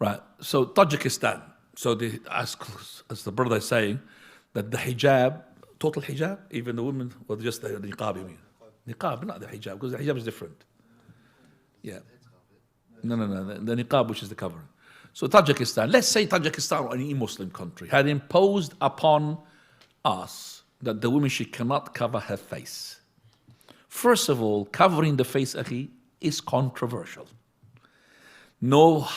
Right. So Tajikistan. So as the brother is saying, that the hijab, total hijab, even the women, or just the niqab, you mean? Niqab, not the hijab, because the hijab is different. Yeah. No. The niqab, which is the covering. So Tajikistan, let's say Tajikistan or any Muslim country had imposed upon us that the woman, she cannot cover her face. First of all, covering the face, akhi, is controversial. No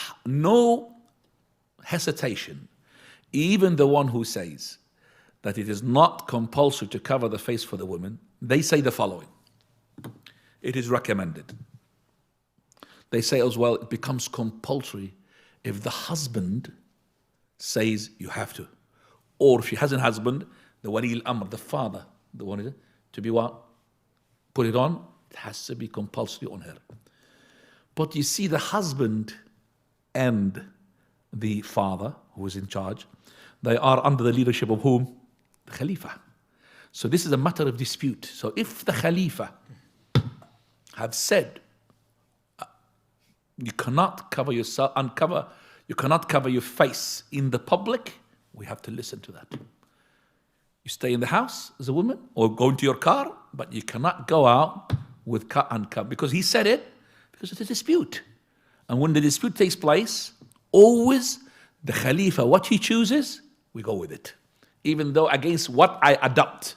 hesitation. Even the one who says that it is not compulsory to cover the face for the women, they say the following: it is recommended. They say as well, it becomes compulsory if the husband says you have to. Or if she has a husband, the wali al-amr, the father, the one to be what? Put it on, it has to be compulsory on her. But you see, the husband and the father, who is in charge, they are under the leadership of whom? The Khalifa. So this is a matter of dispute. So if the Khalifa have said, you cannot cover yourself, you cannot cover your face in the public, we have to listen to that. You stay in the house as a woman, or go into your car, but you cannot go out with uncovered, because he said it, because it's a dispute. And when the dispute takes place, always the Khalifa, what he chooses, we go with it. Even though against what I adopt.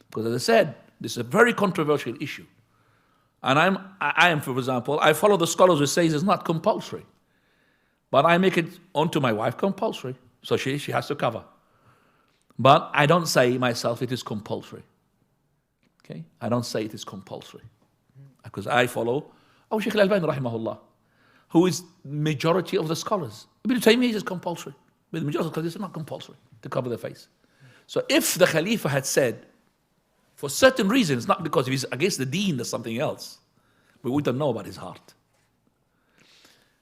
Because as I said, this is a very controversial issue. And I am, for example, I follow the scholars who say it's not compulsory. But I make it onto my wife compulsory. So she has to cover. But I don't say myself it is compulsory. Okay? I don't say it is compulsory. Because I follow Sheikh al-Albani rahimahullah, who is majority of the scholars. Ibn Taymiyyah is compulsory. But the majority of the scholars, it's not compulsory to cover the face. So if the Khalifa had said, for certain reasons, not because if he's against the deen, there's something else, but we don't know about his heart.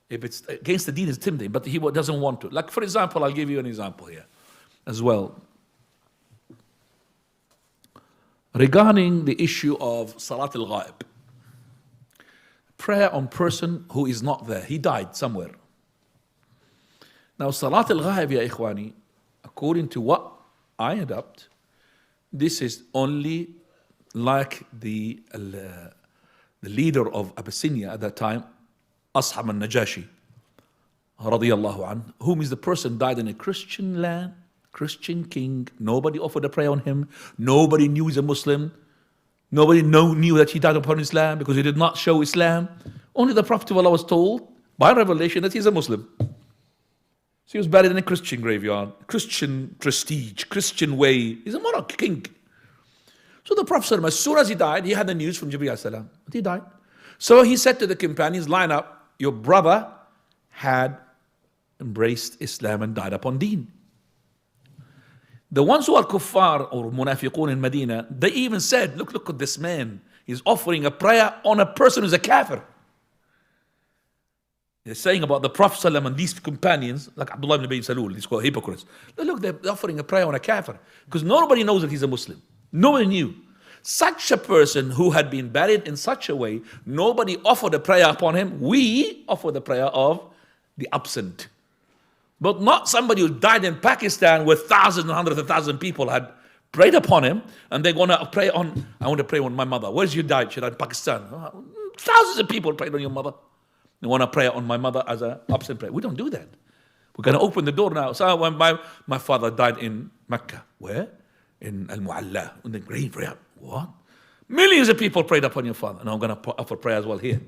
If it's against the deen, it's intimidating, but he doesn't want to. Like, for example, I'll give you an example here as well. Regarding the issue of Salat al-Ghaib, prayer on person who is not there, he died somewhere. Now, Salat al-Ghaib, ya ikhwani, according to what I adopt, this is only like the leader of Abyssinia at that time, Ashab al-Najashi, radiyallahu anhu, whom is the person died in a Christian land, Christian king. Nobody offered a prayer on him. Nobody knew he's a Muslim. Nobody knew that he died upon Islam because he did not show Islam. Only the Prophet of Allah was told by revelation that he's a Muslim. So he was buried in a Christian graveyard, Christian prestige, Christian way. He's a monarch, king. So the Prophet, as soon as he died, he had the news from Jibreel salam. He died. So he said to the companions, line up, your brother had embraced Islam and died upon deen. The ones who are kuffar or munafiqun in Medina, they even said, look at this man. He's offering a prayer on a person who's a kafir. They're saying about the Prophet ﷺ and these companions, like Abdullah ibn Ubay Salul, these called hypocrites. Look, they're offering a prayer on a kafir. Because nobody knows that he's a Muslim. Nobody knew. Such a person who had been buried in such a way, nobody offered a prayer upon him. We offer the prayer of the absent. But not somebody who died in Pakistan where thousands and hundreds of thousands of people had prayed upon him, and they're going to pray on, I want to pray on my mother. Where's you died? She died in Pakistan. Thousands of people prayed on your mother. They want to pray on my mother as an absent prayer. We don't do that. We're going to open the door now. So when my father died in Mecca, where? In Al-Mu'alla, in the graveyard. What? Millions of people prayed upon your father. And I'm going to offer prayer as well here.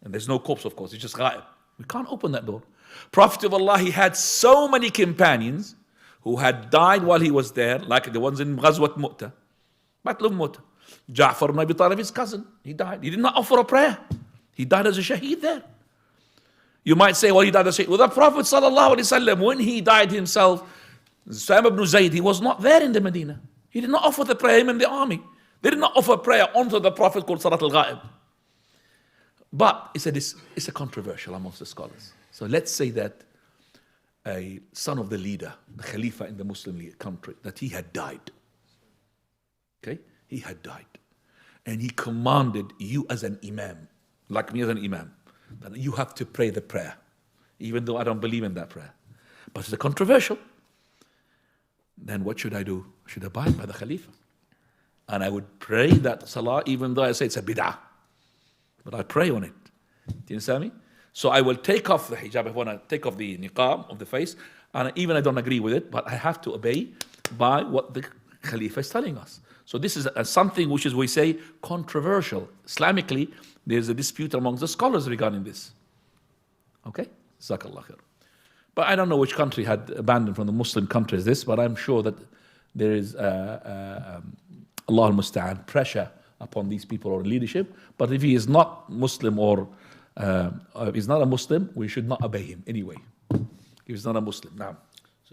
And there's no corpse, of course. It's just ghaib. We can't open that door. Prophet of Allah, he had so many companions who had died while he was there, like the ones in Ghazwat Mu'tah. Battle of Mu'tah. Ja'far ibn Abi Talib, his cousin, he died. He did not offer a prayer. He died as a shaheed there. You might say, well, he died as a shaheed. Well, the Prophet sallallahu alaihi wasallam, when he died himself, Sam ibn Zayd, he was not there in the Medina. He did not offer the prayer, him in the army. They did not offer prayer onto the Prophet called Salat al-Ghaib. But it's a controversial amongst the scholars. So let's say that a son of the leader, the Khalifa in the Muslim country, that he had died. Okay? He had died. And he commanded you as an imam, like me as an imam, that you have to pray the prayer. even though I don't believe in that prayer. But it's controversial. Then what should I do? I should abide by the Khalifa. And I would pray that salah, even though I say it's a bid'ah. But I pray on it. Do you understand me? So I will take off the hijab, I want to take off the niqab of the face, and even I don't agree with it, but I have to obey by what the Khalifa is telling us. So this is something which is, we say, controversial. Islamically, there's a dispute amongst the scholars regarding this. Okay? Jazakallah khair. But I don't know which country had abandoned from the Muslim countries this, but I'm sure that there is, Allah al-Musta'an, pressure upon these people or leadership. But if he is not Muslim or if he's not a Muslim, we should not obey him anyway. If he's not a Muslim. Now.